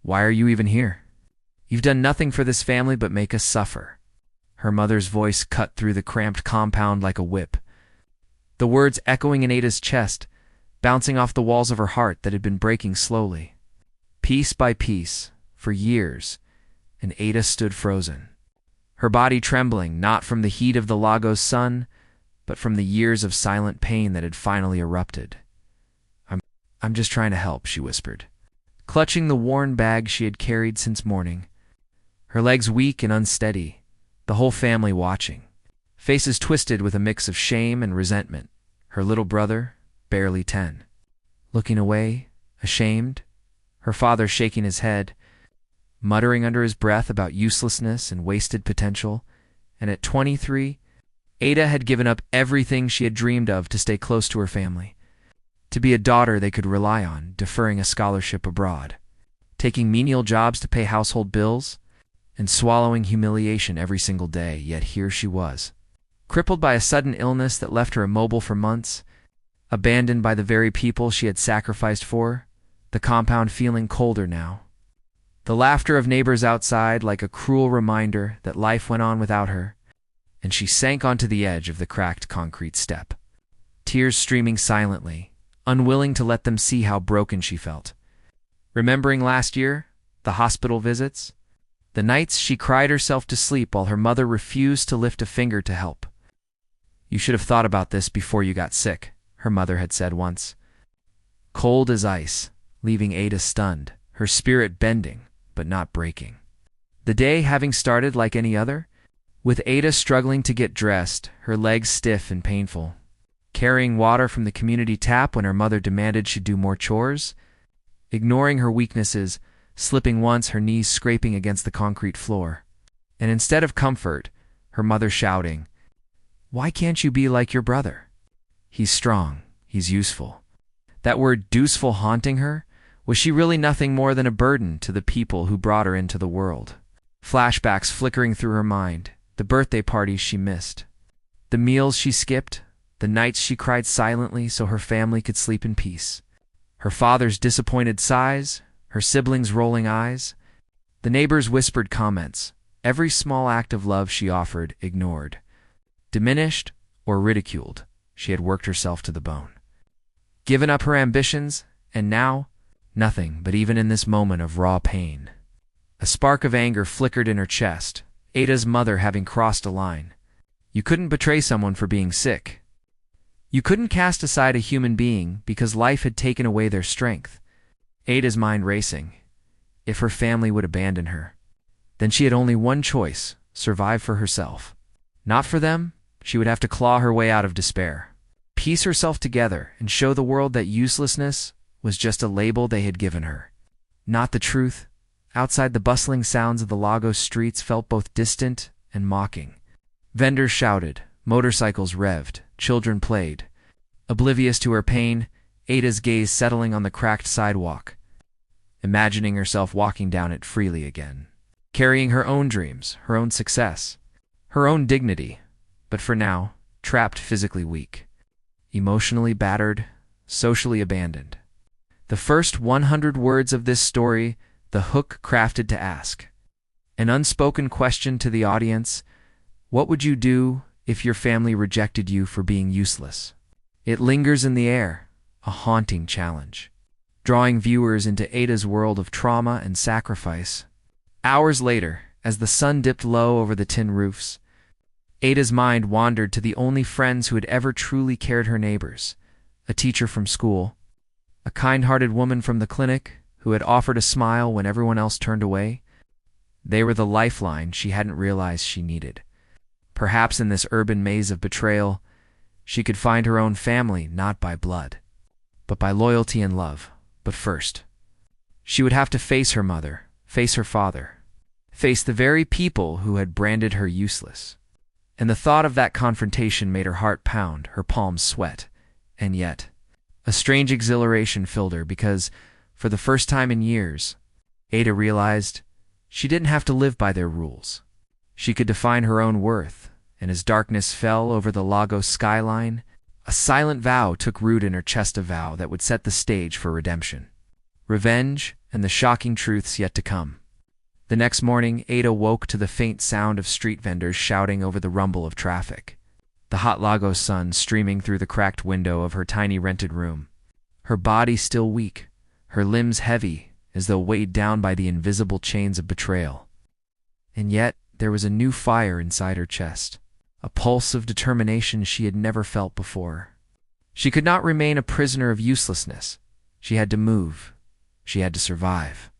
Why are you even here? You've done nothing for this family but make us suffer." Her mother's voice cut through the cramped compound like a whip, the words echoing in Ada's chest, bouncing off the walls of her heart that had been breaking slowly, piece by piece, for years, and Ada stood frozen, her body trembling not from the heat of the Lagos sun, but from the years of silent pain that had finally erupted. I'm just trying to help," she whispered, clutching the worn bag she had carried since morning, her legs weak and unsteady, the whole family watching, faces twisted with a mix of shame and resentment, her little brother, barely 10, looking away, ashamed, her father shaking his head, muttering under his breath about uselessness and wasted potential, and at 23, Ada had given up everything she had dreamed of to stay close to her family, to be a daughter they could rely on, deferring a scholarship abroad, taking menial jobs to pay household bills, and swallowing humiliation every single day. Yet here she was, crippled by a sudden illness that left her immobile for months, abandoned by the very people she had sacrificed for, the compound feeling colder now, the laughter of neighbors outside like a cruel reminder that life went on without her, and she sank onto the edge of the cracked concrete step, tears streaming silently, unwilling to let them see how broken she felt. Remembering last year, the hospital visits, the nights she cried herself to sleep while her mother refused to lift a finger to help. "You should have thought about this before you got sick," her mother had said once. Cold as ice, leaving Ada stunned, her spirit bending, but not breaking. The day having started like any other, with Ada struggling to get dressed, her legs stiff and painful, carrying water from the community tap when her mother demanded she do more chores, ignoring her weaknesses, slipping once, her knees scraping against the concrete floor, and instead of comfort, her mother shouting, "Why can't you be like your brother? He's strong, he's useful." That word "useful" haunting her. Was she really nothing more than a burden to the people who brought her into the world? Flashbacks flickering through her mind, the birthday parties she missed, the meals she skipped, the nights she cried silently so her family could sleep in peace, her father's disappointed sighs, her siblings' rolling eyes, the neighbors' whispered comments, every small act of love she offered ignored, diminished, or ridiculed. She had worked herself to the bone, given up her ambitions, and now, nothing. But even in this moment of raw pain, a spark of anger flickered in her chest, Ada's mother having crossed a line. You couldn't betray someone for being sick. You couldn't cast aside a human being because life had taken away their strength. Ada's mind racing. If her family would abandon her, then she had only one choice: survive for herself. Not for them, she would have to claw her way out of despair, piece herself together, and show the world that uselessness was just a label they had given her, not the truth. Outside, the bustling sounds of the Lagos streets felt both distant and mocking. Vendors shouted, motorcycles revved, children played. Oblivious to her pain, Ada's gaze settling on the cracked sidewalk, imagining herself walking down it freely again, carrying her own dreams, her own success, her own dignity, but for now, trapped, physically weak, emotionally battered, socially abandoned. The first 100 words of this story, the hook crafted to ask, an unspoken question to the audience: what would you do if your family rejected you for being useless? It lingers in the air, a haunting challenge, drawing viewers into Ada's world of trauma and sacrifice. Hours later, as the sun dipped low over the tin roofs, Ada's mind wandered to the only friends who had ever truly cared, her neighbors, a teacher from school, a kind-hearted woman from the clinic who had offered a smile when everyone else turned away. They were the lifeline she hadn't realized she needed. Perhaps in this urban maze of betrayal, she could find her own family, not by blood, but by loyalty and love. But first, she would have to face her mother, face her father, face the very people who had branded her useless. And the thought of that confrontation made her heart pound, her palms sweat. And yet, a strange exhilaration filled her because, for the first time in years, Ada realized she didn't have to live by their rules. She could define her own worth, and as darkness fell over the Lagos skyline, a silent vow took root in her chest, a vow that would set the stage for redemption. Revenge, and the shocking truths yet to come. The next morning, Ada woke to the faint sound of street vendors shouting over the rumble of traffic. The hot Lagos sun streaming through the cracked window of her tiny rented room. Her body still weak, her limbs heavy, as though weighed down by the invisible chains of betrayal. And yet, there was a new fire inside her chest, a pulse of determination she had never felt before. She could not remain a prisoner of uselessness. She had to move. She had to survive.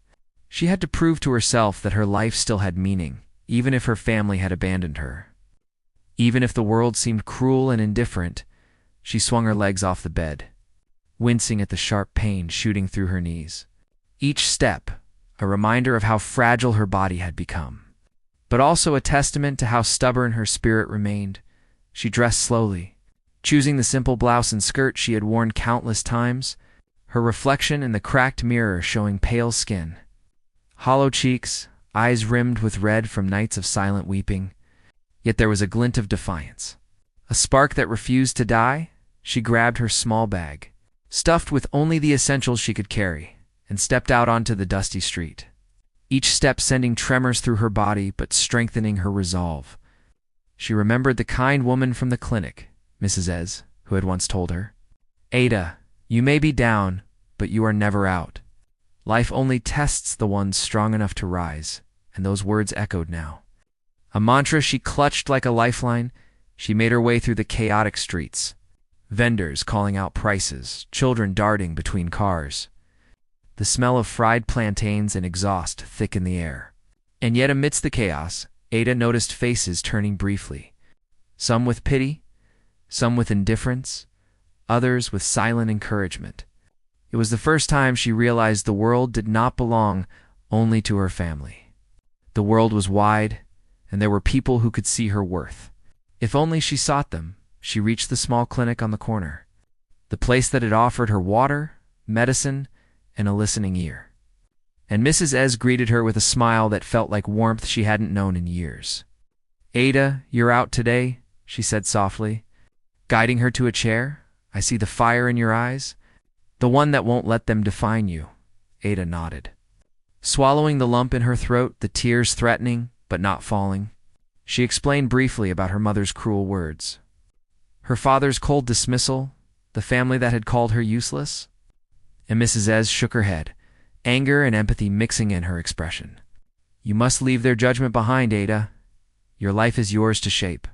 She had to prove to herself that her life still had meaning, even if her family had abandoned her. Even if the world seemed cruel and indifferent, she swung her legs off the bed, wincing at the sharp pain shooting through her knees. Each step, a reminder of how fragile her body had become, but also a testament to how stubborn her spirit remained. She dressed slowly, choosing the simple blouse and skirt she had worn countless times, her reflection in the cracked mirror showing pale skin, hollow cheeks, eyes rimmed with red from nights of silent weeping. Yet there was a glint of defiance, a spark that refused to die. She grabbed her small bag, stuffed with only the essentials she could carry, and stepped out onto the dusty street, each step sending tremors through her body but strengthening her resolve. She remembered the kind woman from the clinic, Mrs. Ez, who had once told her, "Ada, you may be down, but you are never out. Life only tests the ones strong enough to rise," and those words echoed now. A mantra she clutched like a lifeline. She made her way through the chaotic streets, vendors calling out prices, children darting between cars. The smell of fried plantains and exhaust thick in the air. And yet amidst the chaos, Ada noticed faces turning briefly, some with pity, some with indifference, others with silent encouragement. It was the first time she realized the world did not belong only to her family. The world was wide, and there were people who could see her worth. If only she sought them, she reached the small clinic on the corner, the place that had offered her water, medicine, and a listening ear. And Mrs. Ez greeted her with a smile that felt like warmth she hadn't known in years. "Ada, you're out today," she said softly, guiding her to a chair. "I see the fire in your eyes, the one that won't let them define you." Ada nodded, swallowing the lump in her throat, the tears threatening but not falling. She explained briefly about her mother's cruel words, her father's cold dismissal, the family that had called her useless. And Mrs. Ez shook her head, anger and empathy mixing in her expression. "You must leave their judgment behind, Ada. Your life is yours to shape,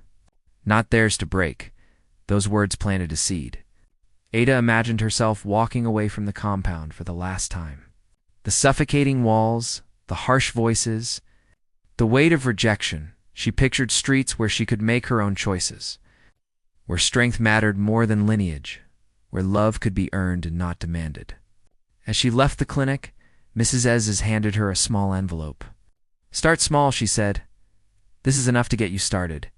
not theirs to break." Those words planted a seed. Ada imagined herself walking away from the compound for the last time. The suffocating walls, the harsh voices, the weight of rejection. She pictured streets where she could make her own choices, where strength mattered more than lineage, where love could be earned and not demanded. As she left the clinic, Mrs. Ez handed her a small envelope. "Start small," she said. "This is enough to get you started."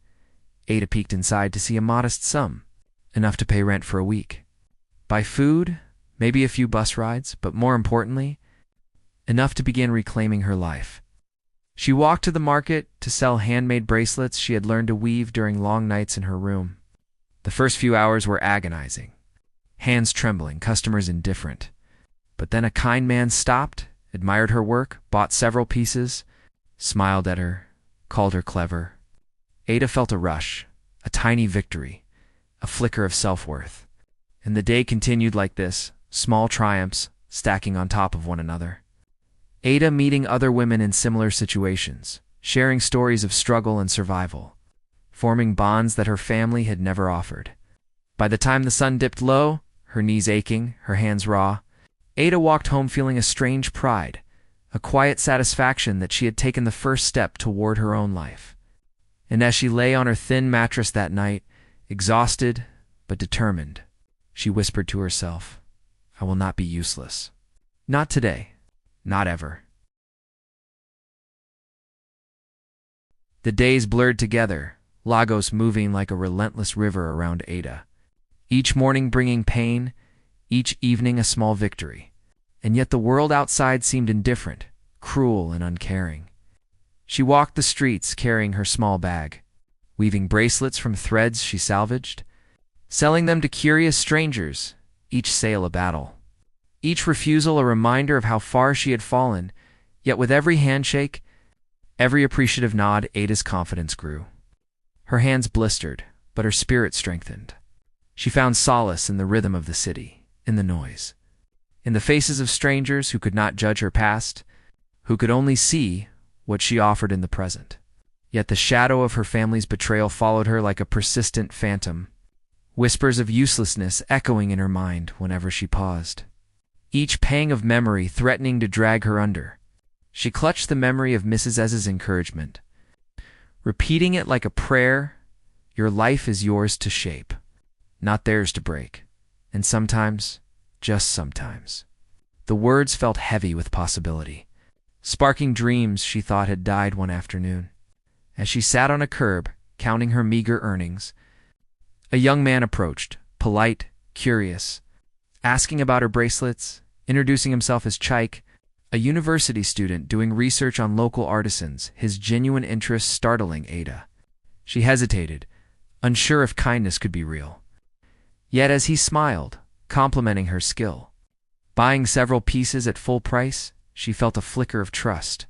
Ada peeked inside to see a modest sum, enough to pay rent for a week, buy food, maybe a few bus rides, but more importantly, enough to begin reclaiming her life. She walked to the market to sell handmade bracelets she had learned to weave during long nights in her room. The first few hours were agonizing, hands trembling, customers indifferent. But then a kind man stopped, admired her work, bought several pieces, smiled at her, called her clever. Ada felt a rush, a tiny victory, a flicker of self-worth. And the day continued like this, small triumphs stacking on top of one another. Ada meeting other women in similar situations, sharing stories of struggle and survival, forming bonds that her family had never offered. By the time the sun dipped low, her knees aching, her hands raw, Ada walked home feeling a strange pride, a quiet satisfaction that she had taken the first step toward her own life. And as she lay on her thin mattress that night, exhausted but determined, she whispered to herself, "I will not be useless. Not today. Not ever." The days blurred together, Lagos moving like a relentless river around Ada, each morning bringing pain, each evening a small victory. And yet the world outside seemed indifferent, cruel and uncaring. She walked the streets carrying her small bag, weaving bracelets from threads she salvaged, selling them to curious strangers, each sale a battle, each refusal a reminder of how far she had fallen, yet with every handshake, every appreciative nod, Ada's confidence grew. Her hands blistered, but her spirit strengthened. She found solace in the rhythm of the city, in the noise, in the faces of strangers who could not judge her past, who could only see what she offered in the present. Yet the shadow of her family's betrayal followed her like a persistent phantom, whispers of uselessness echoing in her mind whenever she paused, each pang of memory threatening to drag her under. She clutched the memory of Mrs. S's encouragement, repeating it like a prayer: "Your life is yours to shape, not theirs to break." And sometimes, just sometimes, the words felt heavy with possibility, sparking dreams she thought had died one afternoon. As she sat on a curb, counting her meager earnings, a young man approached, polite, curious, asking about her bracelets, introducing himself as Chike, a university student doing research on local artisans, his genuine interest startling Ada. She hesitated, unsure if kindness could be real. Yet as he smiled, complimenting her skill, buying several pieces at full price, she felt a flicker of trust,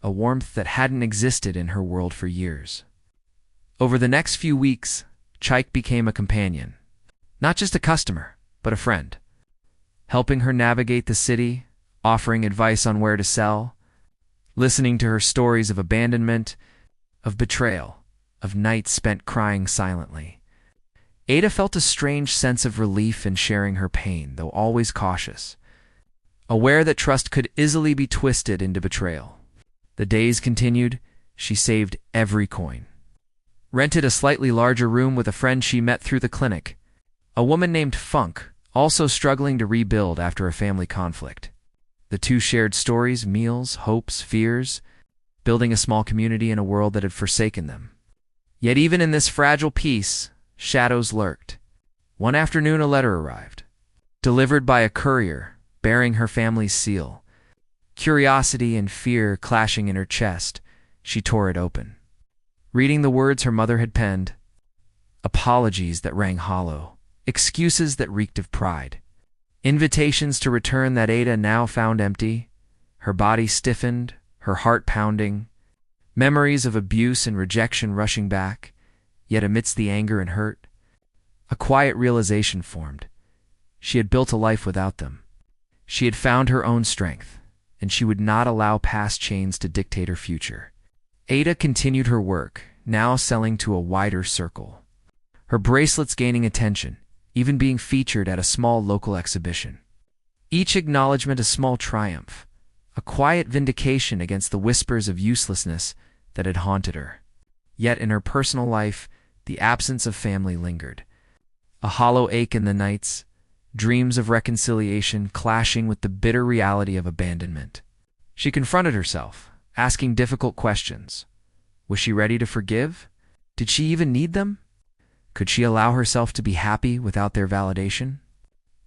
a warmth that hadn't existed in her world for years. Over the next few weeks, Chike became a companion, not just a customer, but a friend, helping her navigate the city, offering advice on where to sell, listening to her stories of abandonment, of betrayal, of nights spent crying silently. Ada felt a strange sense of relief in sharing her pain, though always cautious, aware that trust could easily be twisted into betrayal. The days continued. She saved every coin, rented a slightly larger room with a friend she met through the clinic, a woman named Funk, also struggling to rebuild after a family conflict. The two shared stories, meals, hopes, fears, building a small community in a world that had forsaken them. Yet even in this fragile peace, shadows lurked. One afternoon a letter arrived, delivered by a courier, bearing her family's seal. Curiosity and fear clashing in her chest, she tore it open. Reading the words her mother had penned, apologies that rang hollow, excuses that reeked of pride, invitations to return that Ada now found empty, her body stiffened, her heart pounding, memories of abuse and rejection rushing back, yet amidst the anger and hurt, a quiet realization formed. She had built a life without them. She had found her own strength, and she would not allow past chains to dictate her future. Ada continued her work, now selling to a wider circle, her bracelets gaining attention, even being featured at a small local exhibition. Each acknowledgement a small triumph, a quiet vindication against the whispers of uselessness that had haunted her. Yet in her personal life, the absence of family lingered, a hollow ache in the nights, dreams of reconciliation clashing with the bitter reality of abandonment. She confronted herself, asking difficult questions. Was she ready to forgive? Did she even need them? Could she allow herself to be happy without their validation?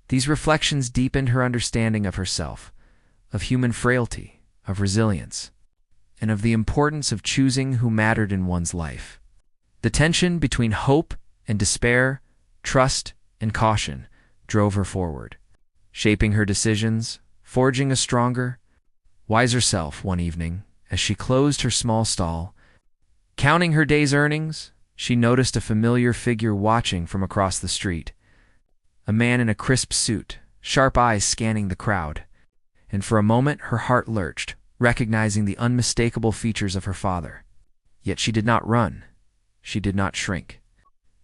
These reflections deepened her understanding of herself, of human frailty, of resilience, and of the importance of choosing who mattered in one's life. The tension between hope and despair, trust and caution, drove her forward, shaping her decisions, forging a stronger, wiser self. One evening, as she closed her small stall, counting her day's earnings, she noticed a familiar figure watching from across the street. A man in a crisp suit, sharp eyes scanning the crowd, and for a moment her heart lurched, recognizing the unmistakable features of her father. Yet she did not run. She did not shrink.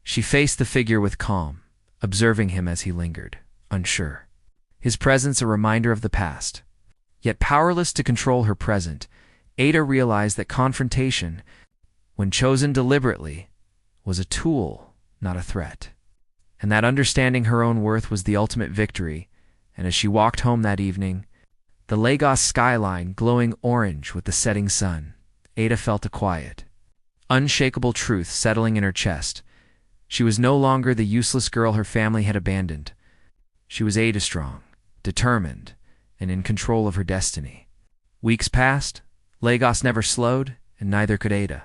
She faced the figure with calm, observing him as he lingered, unsure, his presence a reminder of the past. Yet powerless to control her present, Ada realized that confrontation, when chosen deliberately, was a tool, not a threat, and that understanding her own worth was the ultimate victory. And as she walked home that evening, the Lagos skyline glowing orange with the setting sun, Ada felt a quiet, unshakable truth settling in her chest. She was no longer the useless girl her family had abandoned. She was Ada strong, determined, and in control of her destiny. Weeks passed, Lagos never slowed, and neither could Ada.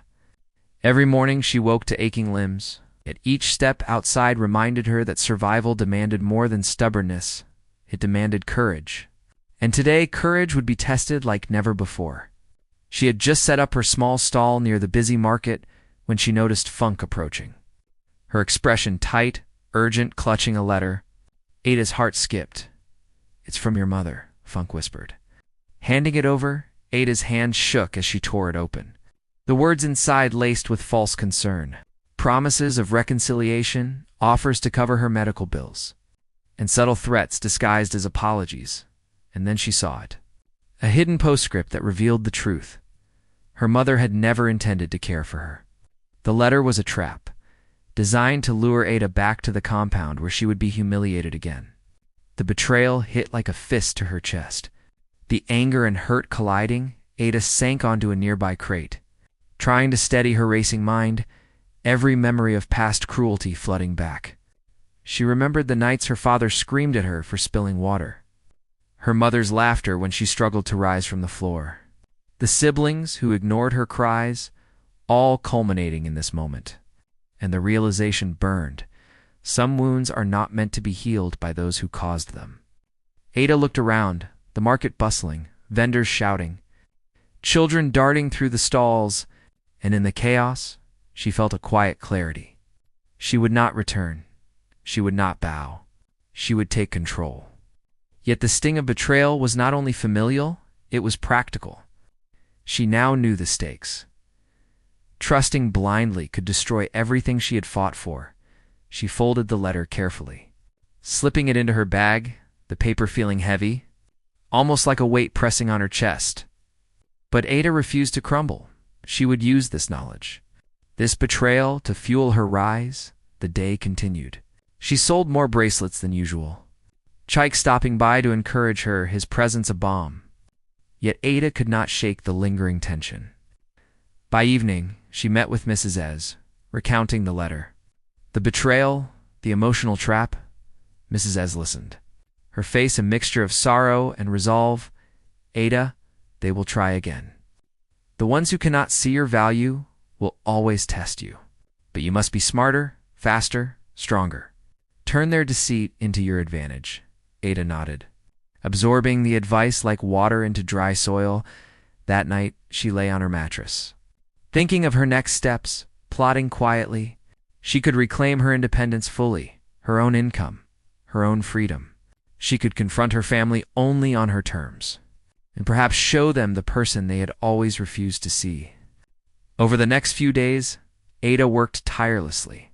Every morning she woke to aching limbs, yet each step outside reminded her that survival demanded more than stubbornness. It demanded courage. And today, courage would be tested like never before. She had just set up her small stall near the busy market when she noticed Funk approaching. Her expression tight, urgent, clutching a letter. Ada's heart skipped. "It's from your mother," Funk whispered. Handing it over, Ada's hand shook as she tore it open. The words inside laced with false concern. Promises of reconciliation, offers to cover her medical bills, and subtle threats disguised as apologies. And then she saw it. A hidden postscript that revealed the truth. Her mother had never intended to care for her. The letter was a trap, designed to lure Ada back to the compound where she would be humiliated again. The betrayal hit like a fist to her chest. The anger and hurt colliding, Ada sank onto a nearby crate, trying to steady her racing mind, every memory of past cruelty flooding back. She remembered the nights her father screamed at her for spilling water, her mother's laughter when she struggled to rise from the floor, the siblings who ignored her cries, all culminating in this moment. And the realization burned. Some wounds are not meant to be healed by those who caused them. Ada looked around, the market bustling, vendors shouting, children darting through the stalls, and in the chaos, she felt a quiet clarity. She would not return. She would not bow. She would take control. Yet the sting of betrayal was not only familial, it was practical. She now knew the stakes. Trusting blindly could destroy everything she had fought for. She folded the letter carefully, slipping it into her bag, the paper feeling heavy, almost like a weight pressing on her chest. But Ada refused to crumble. She would use this knowledge, this betrayal, to fuel her rise. The day continued. She sold more bracelets than usual, Chike stopping by to encourage her, his presence a balm. Yet Ada could not shake the lingering tension. By evening, she met with Mrs. Ez, recounting the letter. The betrayal, the emotional trap. Mrs. Ez listened, her face a mixture of sorrow and resolve. Ada, they will try again. The ones who cannot see your value will always test you. But you must be smarter, faster, stronger. Turn their deceit into your advantage. Ada nodded, absorbing the advice like water into dry soil. That night, she lay on her mattress, thinking of her next steps, plotting quietly. She could reclaim her independence fully, her own income, her own freedom. She could confront her family only on her terms, and perhaps show them the person they had always refused to see. Over the next few days, Ada worked tirelessly,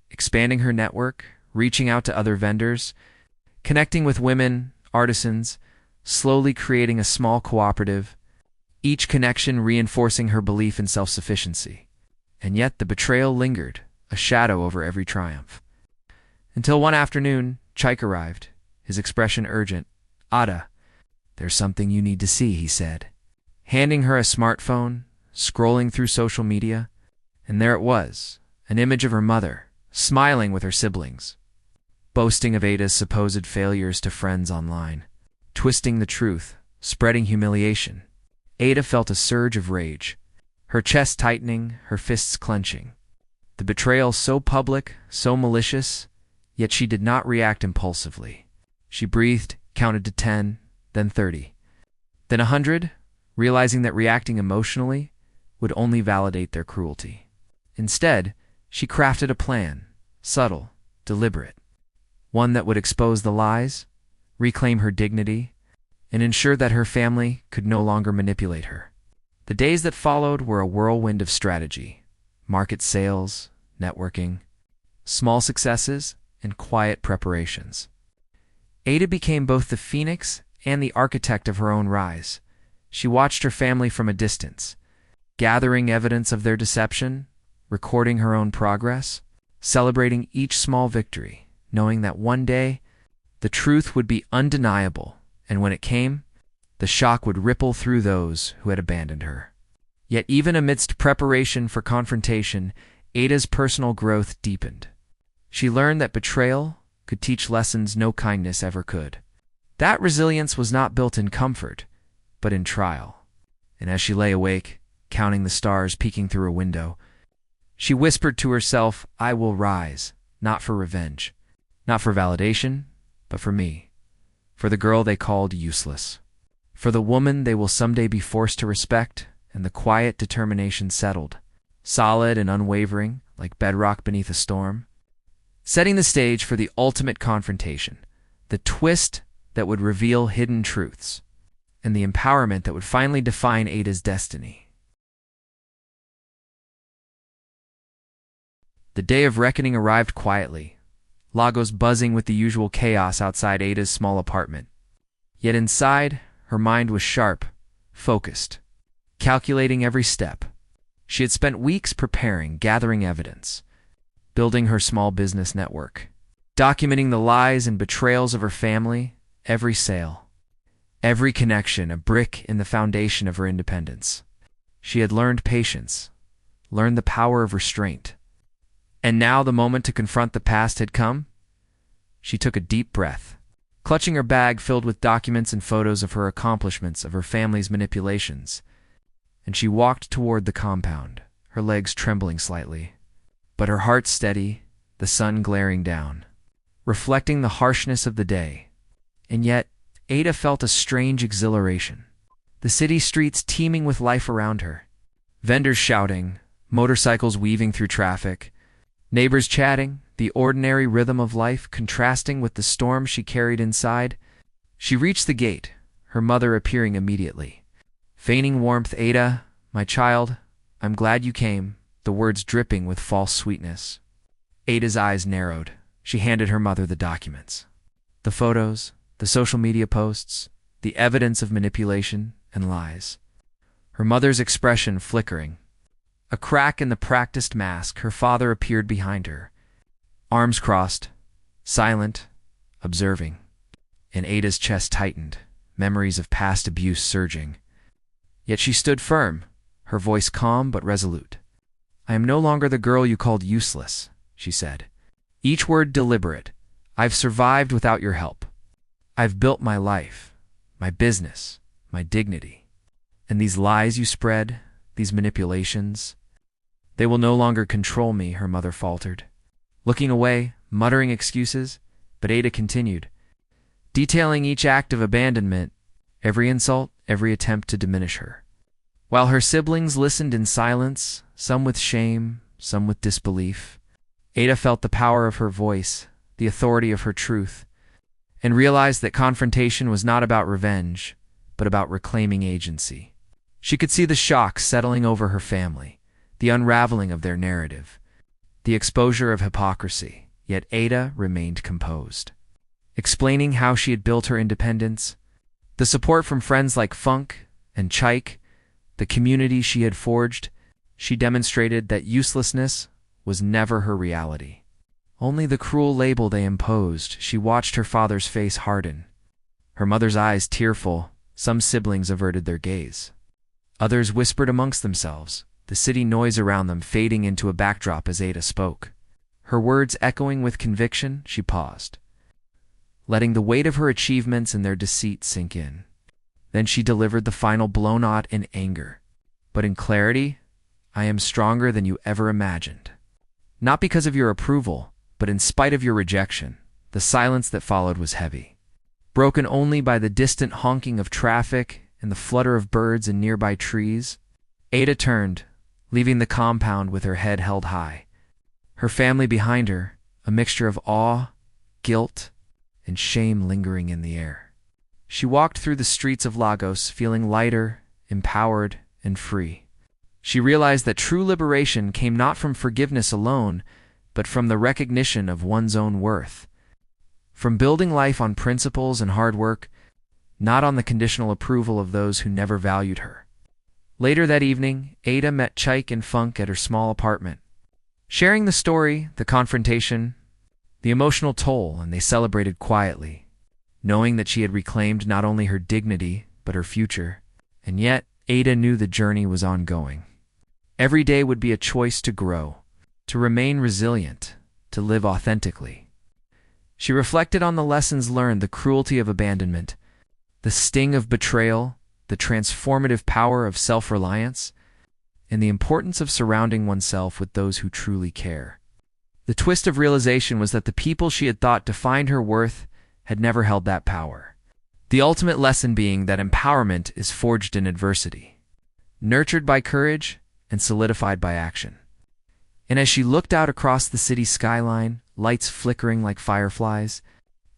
expanding her network, reaching out to other vendors, connecting with women, artisans, slowly creating a small cooperative, each connection reinforcing her belief in self-sufficiency. And yet the betrayal lingered, a shadow over every triumph. Until one afternoon, Chike arrived, his expression urgent. "Ada, there's something you need to see," he said, handing her a smartphone, scrolling through social media. And there it was, an image of her mother, smiling with her siblings, boasting of Ada's supposed failures to friends online, twisting the truth, spreading humiliation. Ada felt a surge of rage, her chest tightening, her fists clenching. The betrayal so public, so malicious, yet she did not react impulsively. She breathed, counted to 10, then 30, then 100, realizing that reacting emotionally would only validate their cruelty. Instead, she crafted a plan, subtle, deliberate, one that would expose the lies, reclaim her dignity, and ensure that her family could no longer manipulate her. The days that followed were a whirlwind of strategy, market sales, networking, small successes, and quiet preparations. Ada became both the phoenix and the architect of her own rise. She watched her family from a distance, gathering evidence of their deception, recording her own progress, celebrating each small victory, knowing that one day the truth would be undeniable, and when it came, the shock would ripple through those who had abandoned her. Yet even amidst preparation for confrontation, Ada's personal growth deepened. She learned that betrayal could teach lessons no kindness ever could. That resilience was not built in comfort, but in trial. And as she lay awake, counting the stars peeking through a window, she whispered to herself, "I will rise, not for revenge, not for validation, but for me, for the girl they called useless, for the woman they will someday be forced to respect, and the quiet determination settled, solid and unwavering, like bedrock beneath a storm, setting the stage for the ultimate confrontation, the twist that would reveal hidden truths, and the empowerment that would finally define Ada's destiny. The day of reckoning arrived quietly, Lagos buzzing with the usual chaos outside Ada's small apartment. Yet inside, her mind was sharp, focused, calculating every step. She had spent weeks preparing, gathering evidence, building her small business network, documenting the lies and betrayals of her family, every sale, every connection, a brick in the foundation of her independence. She had learned patience, learned the power of restraint. And now the moment to confront the past had come. She took a deep breath, clutching her bag filled with documents and photos of her accomplishments, of her family's manipulations, and she walked toward the compound, her legs trembling slightly, but her heart steady, the sun glaring down, reflecting the harshness of the day. And yet, Ada felt a strange exhilaration. The city streets teeming with life around her, vendors shouting, motorcycles weaving through traffic, neighbors chatting, the ordinary rhythm of life contrasting with the storm she carried inside. She reached the gate, her mother appearing immediately. Feigning warmth, "Ada, my child, I'm glad you came," the words dripping with false sweetness. Ada's eyes narrowed. She handed her mother the documents. The photos, the social media posts, the evidence of manipulation and lies. Her mother's expression flickering. A crack in the practiced mask, her father appeared behind her, arms crossed, silent, observing, and Ada's chest tightened, memories of past abuse surging. Yet she stood firm, her voice calm but resolute. "I am no longer the girl you called useless," she said, each word deliberate. "I've survived without your help. I've built my life, my business, my dignity. And these lies you spread, these manipulations, they will no longer control me," her mother faltered, looking away, muttering excuses. But Ada continued, detailing each act of abandonment, every insult, every attempt to diminish her. While her siblings listened in silence, some with shame, some with disbelief, Ada felt the power of her voice, the authority of her truth, and realized that confrontation was not about revenge, but about reclaiming agency. She could see the shock settling over her family, the unraveling of their narrative, the exposure of hypocrisy, yet Ada remained composed. Explaining how she had built her independence, the support from friends like Funk and Chike, the community she had forged, she demonstrated that uselessness was never her reality. Only the cruel label they imposed. She watched her father's face harden, her mother's eyes tearful. Some siblings averted their gaze. Others whispered amongst themselves, the city noise around them fading into a backdrop as Ada spoke. Her words echoing with conviction, she paused, letting the weight of her achievements and their deceit sink in. Then she delivered the final blow, not in anger, but in clarity. "I am stronger than you ever imagined. Not because of your approval, but in spite of your rejection." The silence that followed was heavy, broken only by the distant honking of traffic and the flutter of birds in nearby trees. Ada turned, leaving the compound with her head held high, her family behind her, a mixture of awe, guilt, and shame lingering in the air. She walked through the streets of Lagos, feeling lighter, empowered, and free. She realized that true liberation came not from forgiveness alone, but from the recognition of one's own worth, from building life on principles and hard work, not on the conditional approval of those who never valued her. Later that evening, Ada met Chike and Funk at her small apartment, sharing the story, the confrontation, the emotional toll, and they celebrated quietly, knowing that she had reclaimed not only her dignity, but her future. And yet, Ada knew the journey was ongoing. Every day would be a choice to grow, to remain resilient, to live authentically. She reflected on the lessons learned, the cruelty of abandonment, the sting of betrayal, the transformative power of self-reliance, and the importance of surrounding oneself with those who truly care. The twist of realization was that the people she had thought defined her worth had never held that power. The ultimate lesson being that empowerment is forged in adversity, nurtured by courage and solidified by action. And as she looked out across the city skyline, lights flickering like fireflies,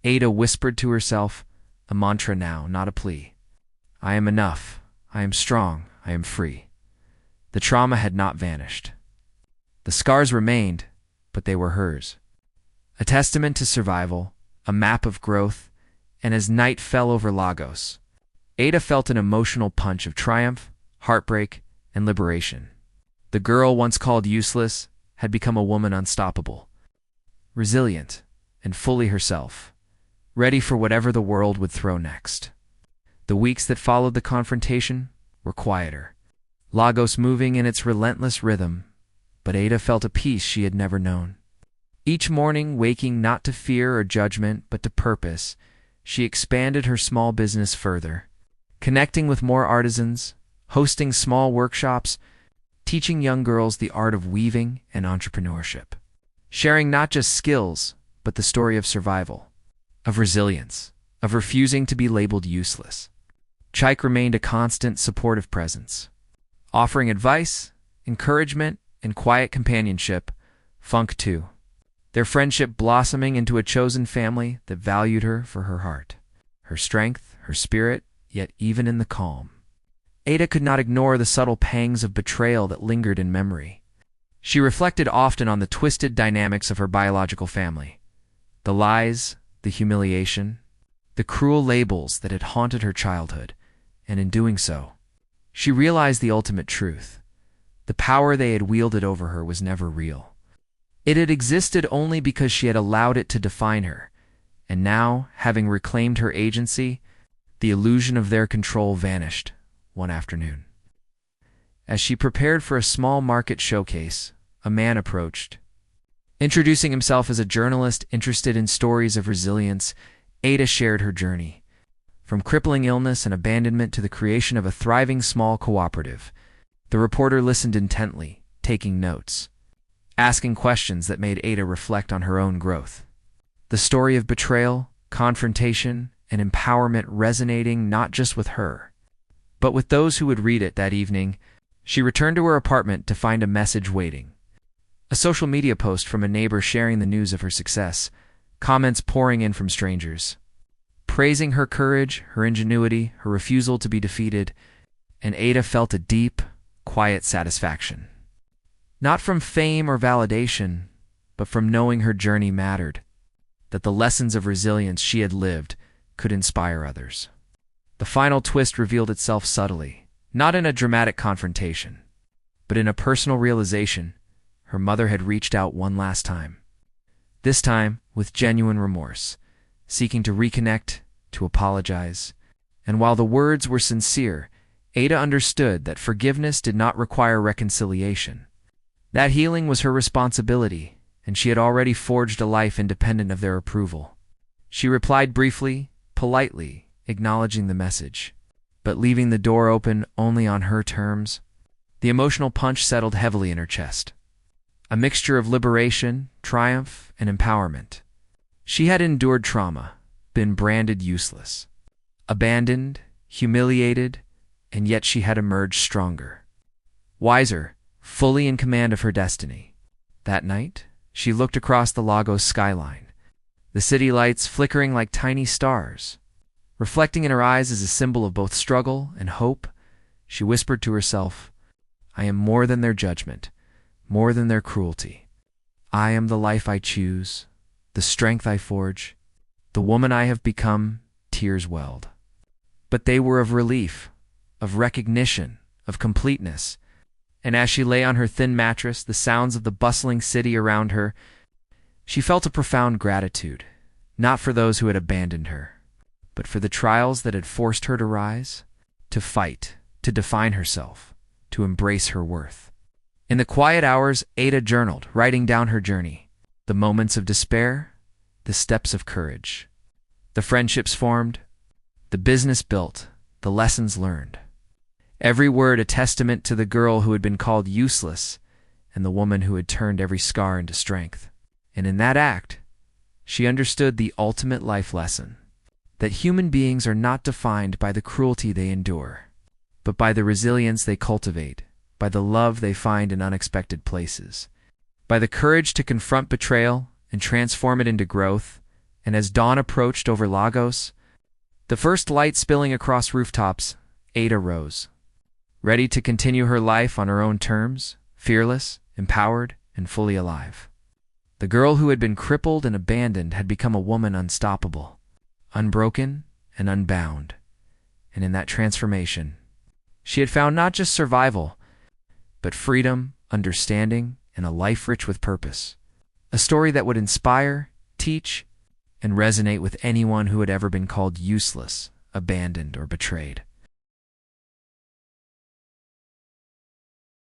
Ada whispered to herself, a mantra now, not a plea. I am enough. I am strong. I am free. The trauma had not vanished. The scars remained, but they were hers. A testament to survival, a map of growth, and as night fell over Lagos, Ada felt an emotional punch of triumph, heartbreak, and liberation. The girl once called useless had become a woman unstoppable, resilient, and fully herself, ready for whatever the world would throw next. The weeks that followed the confrontation were quieter, Lagos moving in its relentless rhythm, but Ada felt a peace she had never known. Each morning, waking not to fear or judgment, but to purpose, she expanded her small business further, connecting with more artisans, hosting small workshops, teaching young girls the art of weaving and entrepreneurship, sharing not just skills, but the story of survival, of resilience, of refusing to be labeled useless. Chike remained a constant, supportive presence, offering advice, encouragement, and quiet companionship. Funk too, their friendship blossoming into a chosen family that valued her for her heart, her strength, her spirit, yet even in the calm, Ada could not ignore the subtle pangs of betrayal that lingered in memory. She reflected often on the twisted dynamics of her biological family, the lies, the humiliation, the cruel labels that had haunted her childhood, and in doing so, she realized the ultimate truth. The power they had wielded over her was never real. It had existed only because she had allowed it to define her, and now, having reclaimed her agency, the illusion of their control vanished one afternoon. As she prepared for a small market showcase, a man approached. Introducing himself as a journalist interested in stories of resilience, Ada shared her journey, from crippling illness and abandonment to the creation of a thriving small cooperative. The reporter listened intently, taking notes, asking questions that made Ada reflect on her own growth. The story of betrayal, confrontation, and empowerment resonating not just with her, but with those who would read it that evening. She returned to her apartment to find a message waiting. A social media post from a neighbor sharing the news of her success, comments pouring in from strangers, praising her courage, her ingenuity, her refusal to be defeated, and Ada felt a deep, quiet satisfaction. Not from fame or validation, but from knowing her journey mattered, that the lessons of resilience she had lived could inspire others. The final twist revealed itself subtly, not in a dramatic confrontation, but in a personal realization. Her mother had reached out one last time, this time with genuine remorse, seeking to reconnect, to apologize. And while the words were sincere, Ada understood that forgiveness did not require reconciliation. That healing was her responsibility, and she had already forged a life independent of their approval. She replied briefly, politely, acknowledging the message, but leaving the door open only on her terms. The emotional punch settled heavily in her chest, a mixture of liberation, triumph, and empowerment. She had endured trauma, been branded useless, abandoned, humiliated, and yet she had emerged stronger, wiser, fully in command of her destiny. That night, she looked across the Lagos skyline, the city lights flickering like tiny stars. Reflecting in her eyes as a symbol of both struggle and hope, she whispered to herself, I am more than their judgment, more than their cruelty. I am the life I choose, the strength I forge, the woman I have become. Tears welled. But they were of relief, of recognition, of completeness. And as she lay on her thin mattress, the sounds of the bustling city around her, she felt a profound gratitude, not for those who had abandoned her, but for the trials that had forced her to rise, to fight, to define herself, to embrace her worth. In the quiet hours, Ada journaled, writing down her journey, the moments of despair, the steps of courage, the friendships formed, the business built, the lessons learned. Every word a testament to the girl who had been called useless and the woman who had turned every scar into strength. And in that act, she understood the ultimate life lesson, that human beings are not defined by the cruelty they endure, but by the resilience they cultivate, by the love they find in unexpected places, by the courage to confront betrayal and transform it into growth. And as dawn approached over Lagos, the first light spilling across rooftops, Ada rose, ready to continue her life on her own terms, fearless, empowered, and fully alive. The girl who had been crippled and abandoned had become a woman unstoppable, unbroken and unbound. And in that transformation, she had found not just survival, but freedom, understanding, and a life rich with purpose. A story that would inspire, teach, and resonate with anyone who had ever been called useless, abandoned, or betrayed.